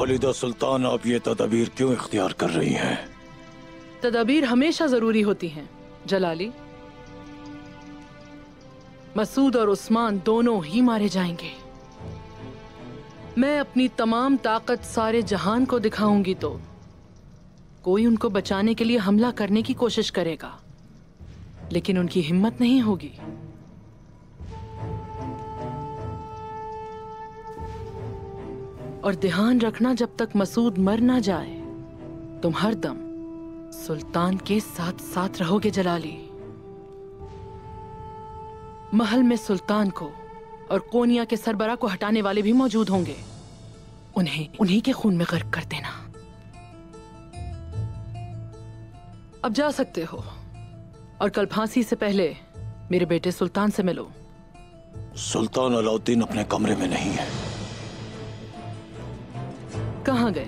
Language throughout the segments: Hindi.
वालिदा सुल्तान, आप ये तदबीर क्यों इख्तियार कर रही हैं? तदबीर हमेशा जरूरी होती हैं जलाली। मसूद और उस्मान दोनों ही मारे जाएंगे। मैं अपनी तमाम ताकत सारे जहान को दिखाऊंगी तो कोई उनको बचाने के लिए हमला करने की कोशिश करेगा, लेकिन उनकी हिम्मत नहीं होगी। और ध्यान रखना, जब तक मसूद मर ना जाए तुम हरदम सुल्तान के साथ साथ रहोगे जलाली। महल में सुल्तान को और कोनिया के सरबरा को हटाने वाले भी मौजूद होंगे। उन्हीं के खून में गर्क कर देना। अब जा सकते हो, और कल फांसी से पहले मेरे बेटे सुल्तान से मिलो। सुल्तान अलाउद्दीन अपने कमरे में नहीं है। कहाँ गए?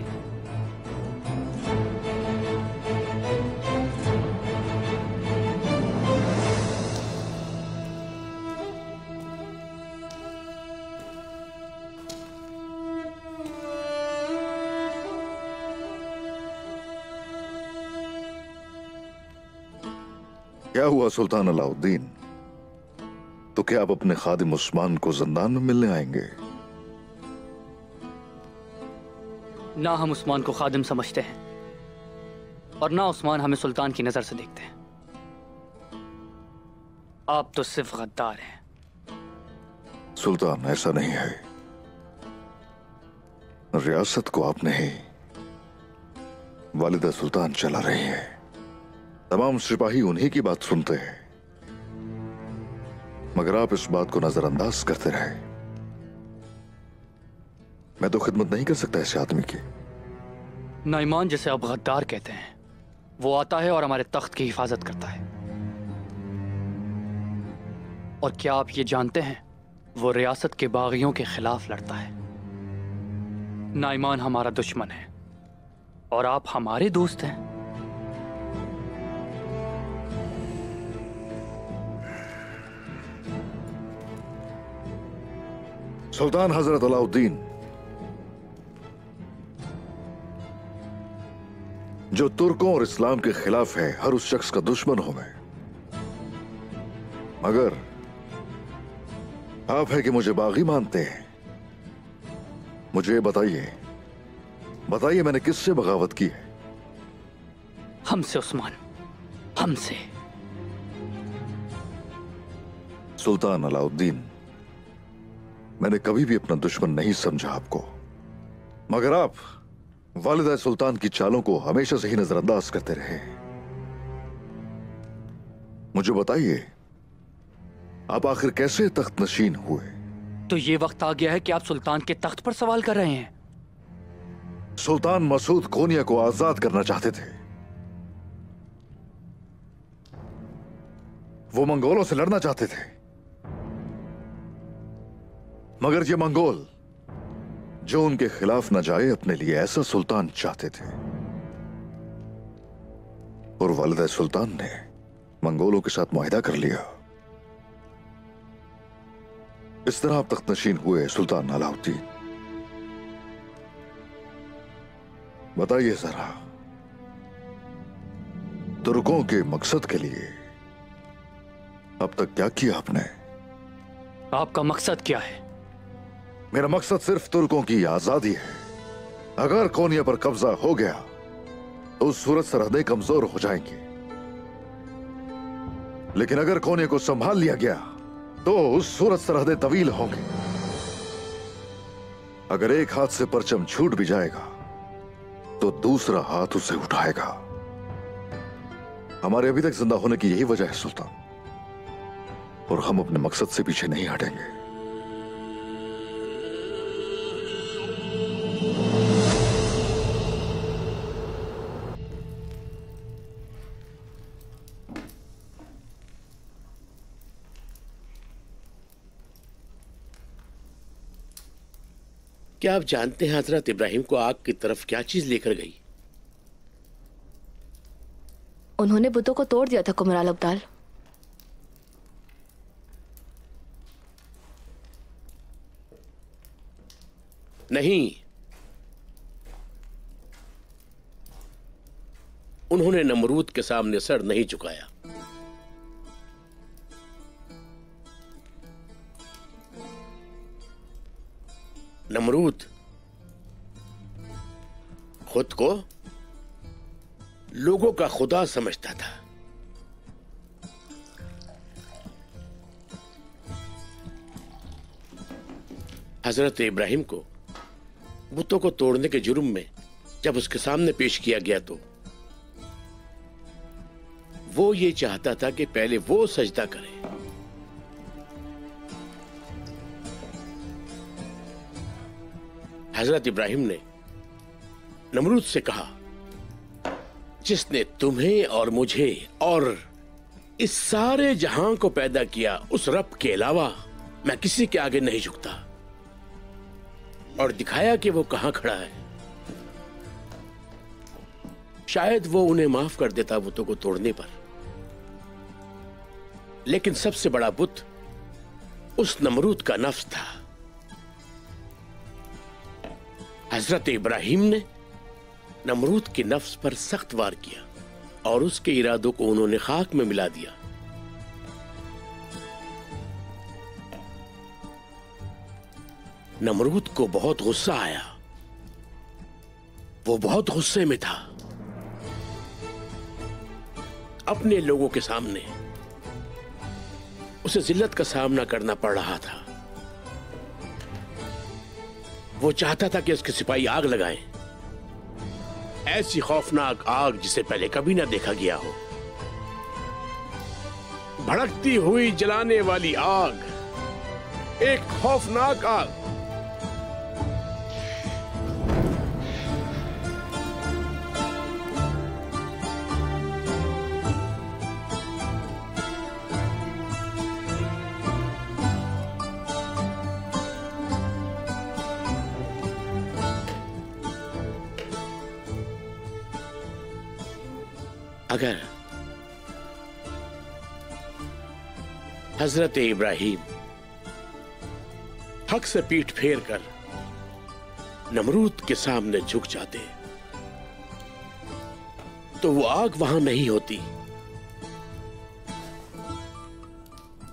क्या हुआ सुल्तान अलाउद्दीन? तो क्या आप अपने खादिम उस्मान को जिंदान में मिलने आएंगे? ना हम उस्मान को खादिम समझते हैं और ना उस्मान हमें सुल्तान की नजर से देखते हैं। आप तो सिर्फ गद्दार हैं। सुल्तान, ऐसा नहीं है। रियासत को आपने ही वालिदा सुल्तान चला रही है। तमाम सिपाही उन्हीं की बात सुनते हैं, मगर आप इस बात को नजरअंदाज करते रहे। मैं तो खिदमत नहीं कर सकता ऐसे आदमी की। नाइमान, जिसे आप गद्दार कहते हैं, वो आता है और हमारे तख्त की हिफाजत करता है। और क्या आप ये जानते हैं, वो रियासत के बागियों के खिलाफ लड़ता है। नाइमान हमारा दुश्मन है और आप हमारे दोस्त हैं। सुल्तान हजरत अलाउद्दीन, जो तुर्कों और इस्लाम के खिलाफ है, हर उस शख्स का दुश्मन हूं मैं। मगर आप है कि मुझे बागी मानते हैं। मुझे बताइए मैंने किससे बगावत की है? हमसे उस्मान, हमसे। सुल्तान अलाउद्दीन, मैंने कभी भी अपना दुश्मन नहीं समझा आपको, मगर आप वालिदा सुल्तान की चालों को हमेशा से ही नजरअंदाज करते रहे। मुझे बताइए, आप आखिर कैसे तख्त नशीन हुए? तो ये वक्त आ गया है कि आप सुल्तान के तख्त पर सवाल कर रहे हैं। सुल्तान मसूद कोनिया को आजाद करना चाहते थे। वो मंगोलों से लड़ना चाहते थे, मगर ये मंगोल जो उनके खिलाफ न जाए, अपने लिए ऐसा सुल्तान चाहते थे। और वालिदा सुल्तान ने मंगोलों के साथ मुआहिदा कर लिया। इस तरह आप तख्त नशीन हुए सुल्तान अलाउद्दीन। बताइए जरा, तुर्कों के मकसद के लिए अब तक क्या किया आपने? आपका मकसद क्या है? मेरा मकसद सिर्फ तुर्कों की आजादी है। अगर कोनिया पर कब्जा हो गया तो उस सूरत सरहदें कमजोर हो जाएंगी, लेकिन अगर कोनिया को संभाल लिया गया तो उस सूरत सरहदें तवील होंगी। अगर एक हाथ से परचम छूट भी जाएगा तो दूसरा हाथ उसे उठाएगा। हमारे अभी तक जिंदा होने की यही वजह है सुल्तान, और हम अपने मकसद से पीछे नहीं हटेंगे। क्या आप जानते हैं हजरत इब्राहिम को आग की तरफ क्या चीज लेकर गई? उन्होंने बुतों को तोड़ दिया था कुमराल अब्दाल। नहीं, उन्होंने नमरूद के सामने सर नहीं झुकाया। नमरूद खुद को लोगों का खुदा समझता था। हजरत इब्राहिम को बुतों को तोड़ने के जुर्म में जब उसके सामने पेश किया गया तो वो ये चाहता था कि पहले वो सजदा करे। हजरत इब्राहिम ने नमरूद से कहा, जिसने तुम्हें और मुझे और इस सारे जहां को पैदा किया उस रब के अलावा मैं किसी के आगे नहीं झुकता, और दिखाया कि वो कहां खड़ा है। शायद वो उन्हें माफ कर देता बुतों को तोड़ने पर, लेकिन सबसे बड़ा बुत उस नमरूद का नफ्स था। हजरत इब्राहिम ने नमरूद के नफ्स पर सख्त वार किया और उसके इरादों को उन्होंने खाक में मिला दिया। नमरूद को बहुत गुस्सा आया। वो बहुत गुस्से में था। अपने लोगों के सामने उसे जिल्लत का सामना करना पड़ रहा था। वो चाहता था कि उसके सिपाही आग लगाएं, ऐसी खौफनाक आग जिसे पहले कभी ना देखा गया हो। भड़कती हुई जलाने वाली आग, एक खौफनाक आग। अगर हजरत इब्राहिम हक से पीठ फेर कर नमरूद के सामने झुक जाते तो वो आग वहां नहीं होती।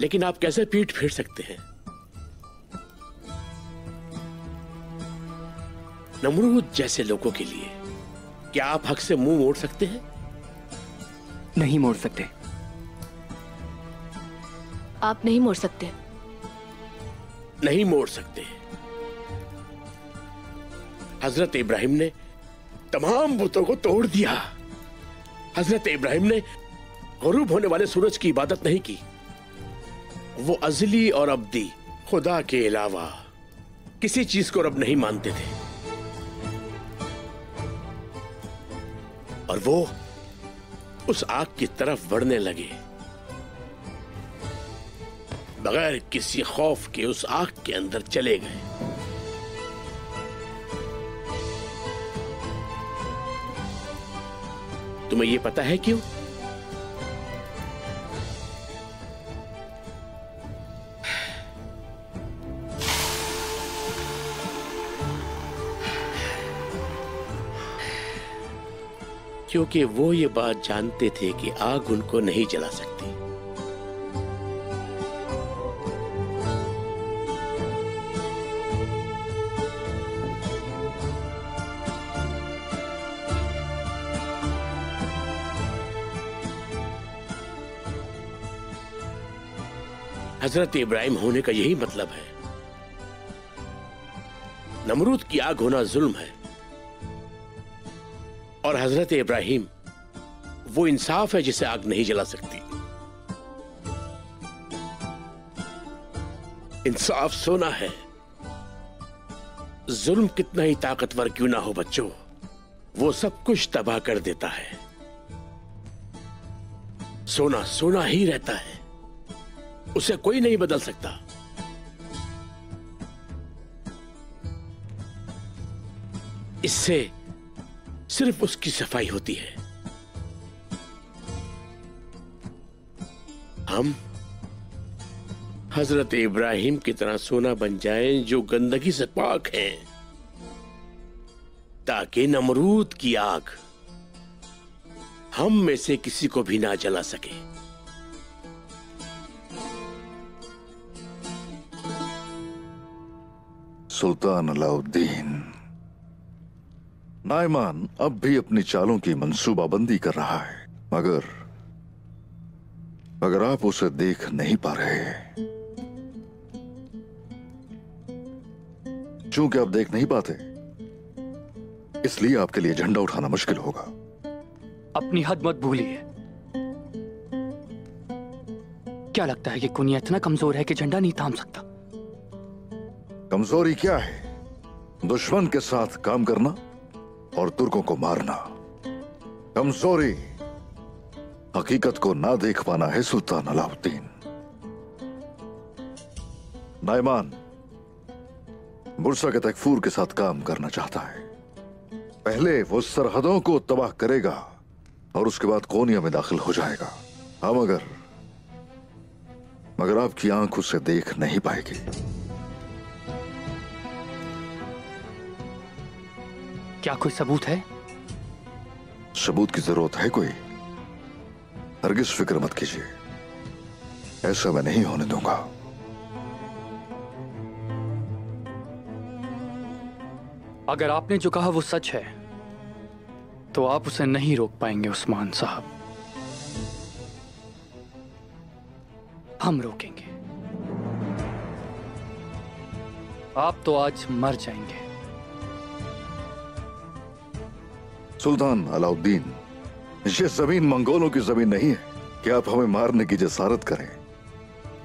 लेकिन आप कैसे पीठ फेर सकते हैं? नमरूद जैसे लोगों के लिए क्या आप हक से मुंह मोड़ सकते हैं? नहीं मोड़ सकते। आप नहीं मोड़ सकते। नहीं मोड़ सकते। हजरत इब्राहिम ने तमाम बुतों को तोड़ दिया। हजरत इब्राहिम ने गुरूब होने वाले सूरज की इबादत नहीं की। वो अजली और अब्दी खुदा के अलावा किसी चीज को रब नहीं मानते थे। और वो उस आग की तरफ बढ़ने लगे। बगैर किसी खौफ के उस आग के अंदर चले गए। तुम्हें यह पता है क्यों? क्योंकि वो ये बात जानते थे कि आग उनको नहीं जला सकती। हजरत इब्राहिम होने का यही मतलब है। नमरूद की आग होना जुल्म है, और हजरत इब्राहिम वो इंसाफ है जिसे आग नहीं जला सकती। इंसाफ सोना है। जुल्म कितना ही ताकतवर क्यों ना हो बच्चों, वो सब कुछ तबाह कर देता है। सोना सोना ही रहता है, उसे कोई नहीं बदल सकता। इससे सिर्फ उसकी सफाई होती है। हम हजरत इब्राहिम की तरह सोना बन जाएं जो गंदगी से पाक हैं, ताकि नमरूद की आग हम में से किसी को भी ना जला सके। सुल्तान अलाउद्दीन, नाइमान अब भी अपनी चालों की मंसूबाबंदी कर रहा है, मगर आप उसे देख नहीं पा रहे। चूंकि आप देख नहीं पाते, इसलिए आपके लिए झंडा उठाना मुश्किल होगा। अपनी हद मत भूलिए। क्या लगता है कि कुनिया इतना कमजोर है कि झंडा नहीं थाम सकता? कमजोरी क्या है? दुश्मन के साथ काम करना और तुर्कों को मारना। कमजोरी हकीकत को ना देख पाना है सुल्तान अलाउद्दीन। नाइमान बुरसा के तकफूर के साथ काम करना चाहता है। पहले वो सरहदों को तबाह करेगा और उसके बाद कोनिया में दाखिल हो जाएगा। हाँ, मगर आपकी आंख उसे देख नहीं पाएगी। क्या कोई सबूत है? सबूत की जरूरत है कोई? हरगिज फिक्र मत कीजिए, ऐसा मैं नहीं होने दूंगा। अगर आपने जो कहा वो सच है तो आप उसे नहीं रोक पाएंगे उस्मान साहब। हम रोकेंगे। आप तो आज मर जाएंगे। सुल्तान अलाउद्दीन, ये जमीन मंगोलों की जमीन नहीं है कि आप हमें मारने की जसारत करें।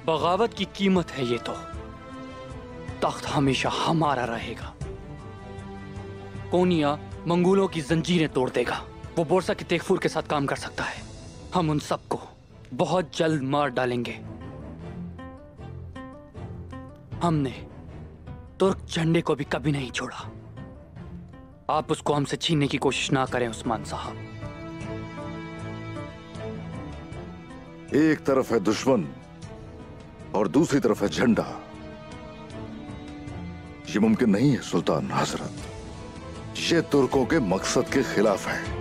बगावत की कीमत है ये तो। तख्त हमेशा हमारा रहेगा। कोनिया मंगोलों की जंजीरें तोड़ देगा। वो बोरसा के तेगफूर के साथ काम कर सकता है। हम उन सबको बहुत जल्द मार डालेंगे। हमने तुर्क झंडे को भी कभी नहीं छोड़ा। आप उसको हमसे छीनने की कोशिश ना करें उस्मान साहब। एक तरफ है दुश्मन और दूसरी तरफ है झंडा। ये मुमकिन नहीं है सुल्तान हजरत। ये तुर्कों के मकसद के खिलाफ है।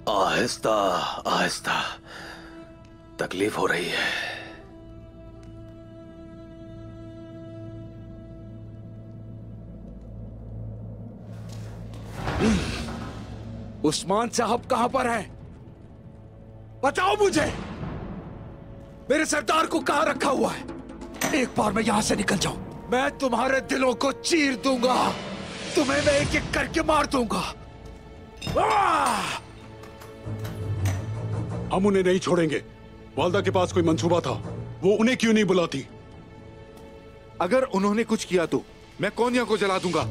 आहिस्ता आहिस्ता तकलीफ हो रही है। उस्मान साहब कहां पर हैं? बताओ मुझे। मेरे सरदार को कहां रखा हुआ है? एक बार मैं यहां से निकल जाऊं, मैं तुम्हारे दिलों को चीर दूंगा। तुम्हें मैं एक एक करके मार दूंगा। हम उन्हें नहीं छोड़ेंगे। वालदा के पास कोई मंसूबा था, वो उन्हें क्यों नहीं बुलाती? अगर उन्होंने कुछ किया तो मैं कोनिया को जला दूंगा।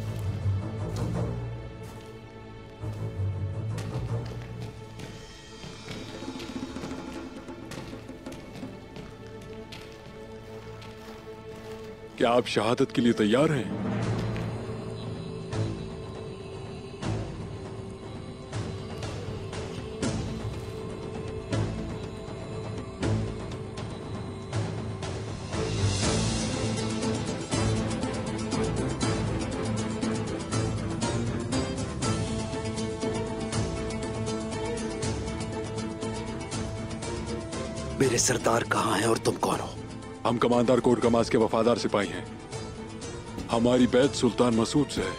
क्या आप शहादत के लिए तैयार हैं? मेरे सरदार कहाँ हैं और तुम कौन हो? हम कमांडर कोट कमास के वफादार सिपाही हैं। हमारी बैत सुल्तान मसूद से है।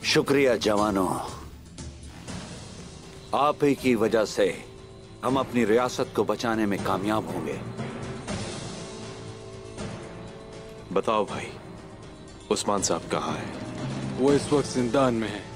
शुक्रिया जवानों, आप ही की वजह से हम अपनी रियासत को बचाने में कामयाब होंगे। बताओ भाई, उस्मान साहब कहाँ हैं? वो इस वक्त जिंदान में है।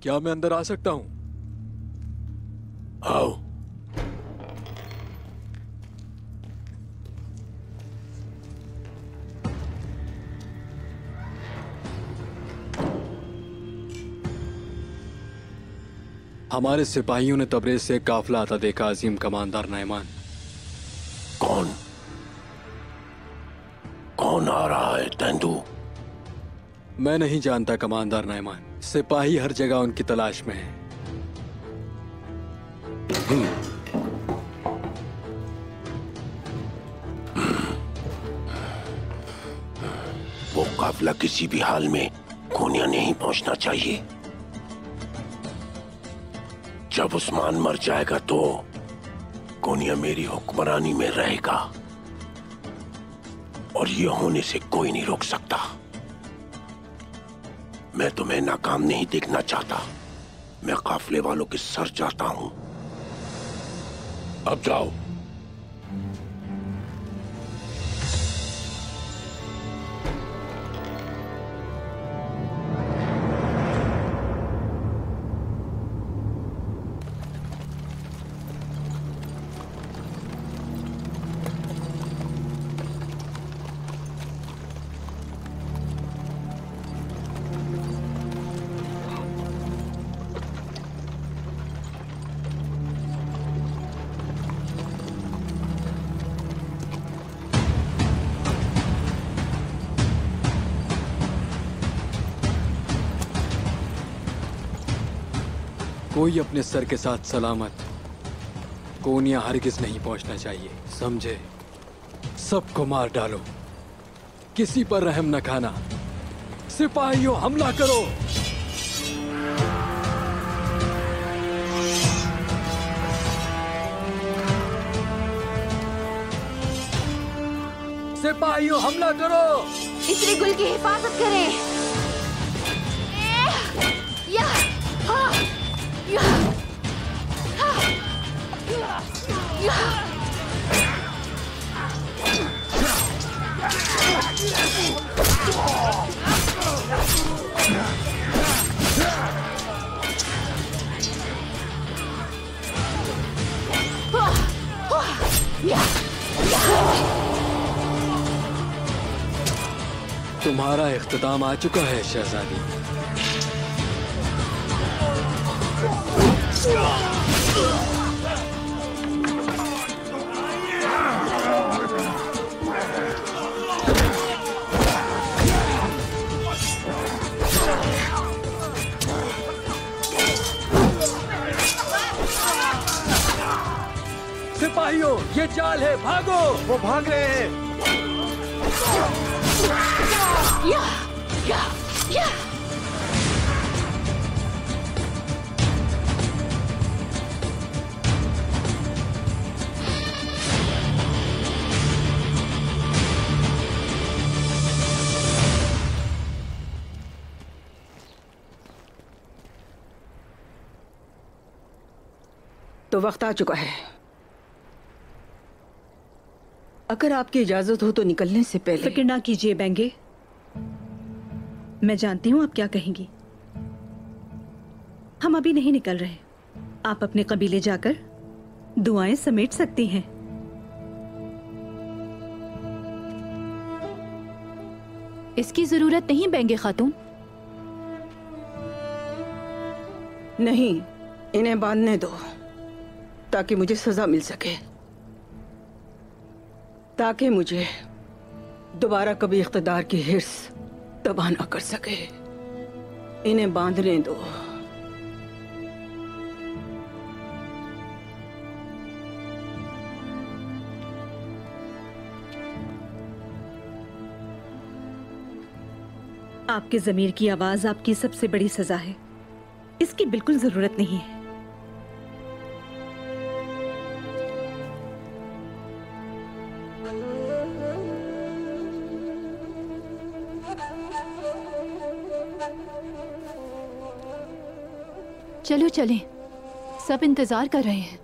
क्या मैं अंदर आ सकता हूं? आओ। हमारे सिपाहियों ने तबरेज से एक काफिला आता देखा अजीम कमांडर नैमान। कौन आ रहा है तेंदू? मैं नहीं जानता कमांडर नैमान। सिपाही हर जगह उनकी तलाश में है। वो काफिला किसी भी हाल में कोनिया नहीं पहुंचना चाहिए। जब उस्मान मर जाएगा तो कोनिया मेरी हुक्मरानी में रहेगा और ये होने से कोई नहीं रोक सकता। मैं तुम्हें नाकाम नहीं देखना चाहता। मैं काफिले वालों के सर जाता हूं। अब जाओ। कोई अपने सर के साथ सलामत कोनिया हरगिज नहीं पहुंचना चाहिए, समझे? सबको मार डालो, किसी पर रहम न खाना। सिपाहियों हमला करो। सिपाहियों हमला करो। इसरे गुल की हिफाजत करें। या, हाँ, या, हाँ, या। तुम्हारा इख्तिताम आ चुका है शहजादी। सिपाहियों, ये चाल है, भागो। वो भाग रहे हैं। या, या, या। तो वक्त आ चुका है। अगर आपकी इजाजत हो तो निकलने से पहले। फिक्र ना कीजिए बेंगे, मैं जानती हूँ आप क्या कहेंगी। हम अभी नहीं निकल रहे। आप अपने कबीले जाकर दुआएं समेट सकती हैं। इसकी जरूरत नहीं बेंगे खातून। नहीं, इन्हें बांधने दो ताकि मुझे सजा मिल सके, ताकि मुझे दोबारा कभी इख्तिदार की हिर्स तबाह ना कर सके। इन्हें बांधने दो। आपके ज़मीर की आवाज आपकी सबसे बड़ी सजा है। इसकी बिल्कुल जरूरत नहीं है। चलो चलें, सब इंतजार कर रहे हैं।